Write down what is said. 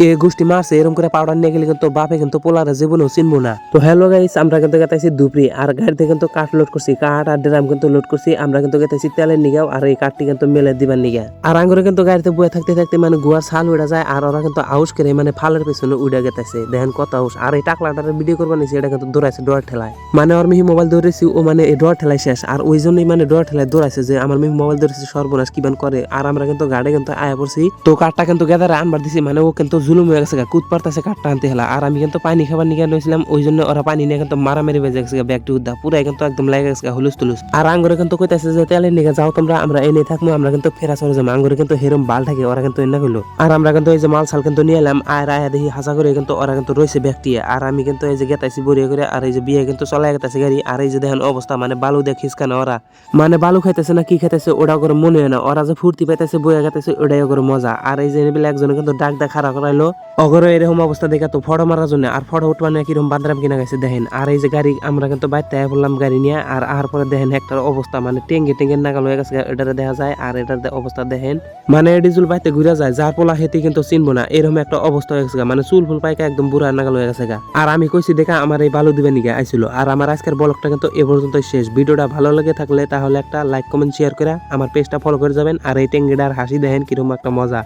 এই গোষ্ঠী মারছে এরকম করে পাউডার নিয়ে গেলে কিন্তু বাপে কিন্তু পোলারে জীবনেও চিনবো না। তো হ্যালো গাইস, আমরা কিন্তু গেতাইছি দুপুরি আর গাড়িতে কিন্তু কাঠ লোড করছি, কাঠ আর ড্রাম কিন্তু লোড করছি। আমরা কিন্তু গেতাইছি তেলের নিগাও আর এই কাঠটি কিন্তু মেলে দিবার নিগা। আর আঙ্গুরে কিন্তু গাড়িতে বয়ে থাকতে থাকতে মানে গুয়ার ছাল উড়া যায় আর ওরা কিন্তু আউস করে মানে ফালের পেছনে উড়ে গেতাইছে। দেখেন কত আউস। আর এই টাকলাটার ভিডিও করবার নিছি, এটা কিন্তু দৌড়াইছে ডোর ঠেলায়। মানে ওর মিহি মোবাইল ধরেছি ও মানে এই ডোর ঠেলায় শেষ। আর ওই জন্যই মানে ডোর ঠেলায় দৌড়াইছে যে আমার মিহি মোবাইল ধরেছি সর্বনাশ কিবান করে। আর আমরা কিন্তু গাড়ি কিন্তু আয়া পড়ছি, তো কাঠটা কিন্তু গেদারে আনবার দিছি। মানে ও কিন্তু জুলুম হয়ে গেছে, কুদ পারতেছে কাঠটা আনতে হেলা। আর আমি কিন্তু পানি খাবার নিয়ে নইছিলাম, ওই জন্য ওরা পানি নিয়ে কিন্তু মারামারি বেজে গেছে, ব্যাগটি উদ্দা পুরাই কিন্তু একদম লেগে গেছে হুলুস তুলুস। আর আঙ্গুরে কিন্তু কইতাছে যে তেলের নিয়ে যাও তোমরা, আমরা এনে থাকবো, আমরা কিন্তু ফেরা চলে যাবো। আঙ্গুরে কিন্তু হেরম বাল থাকে, ওরা কিন্তু এনে হইলো। আর আমরা কিন্তু এই যে মাল সাল কিন্তু নিয়ে এলাম। আর আয়া দেখি হাসা করে কিন্তু ওরা কিন্তু রয়েছে ব্যক্তি। আর আমি কিন্তু এই যে গেতাইছি বড়িয়ে করে। আর এই যে বিয়ে কিন্তু চলাই গেতাছে গাড়ি। আর এই যে দেখেন অবস্থা, মানে বালু দিয়ে খিসকানো ওরা, মানে বালু খাইতেছে না কি খাইতেছে ওটা করে মনে হয় না। ওরা যে ফুর্তি পাইতেছে বইয়া গেতেছে ওটাই ওর মজা। আর এই যে একজনে কিন্তু ডাক দা খাড়া করাইলো অগর এরকম অবস্থা দেখে তো ফটো মারার জন্য। আর ফটো উঠবানো কিরকম বান্দরাম কিনা গেছে দেখেন। আর এই যে গাড়ি আমরা কিন্তু বাইতে বললাম গাড়ি নিয়ে। আর পরে দেখেন একটা অবস্থা, মানে টেঙ্গে টেঙ্গে নাগাল হয়ে গেছে এটারে দেখা যায়। আর এটার অবস্থা দেখেন, মানে ডিজুল বাইতে ঘুরে যায়, যার পোলা হেতে কিন্তু চিনবো না এরকম একটা অবস্থা হয়ে গেছে। মানে চুল ফুল পাইকা একদম বুড়া নাগাল হয়ে গেছে গা। আর আমি কইছি দেখা আমার এই বালু দিবে নিগে আইছিল। আর আমার আজকের ব্লগটা কিন্তু এ পর্যন্ত শেষ। ভিডিওটা ভালো লাগে থাকলে তাহলে একটা লাইক কমেন্ট শেয়ার করে আমার পেজটা ফলো করে যাবেন। আর এই টেঙ্গিটার হাসি দেখেন কিরকম একটা মজা।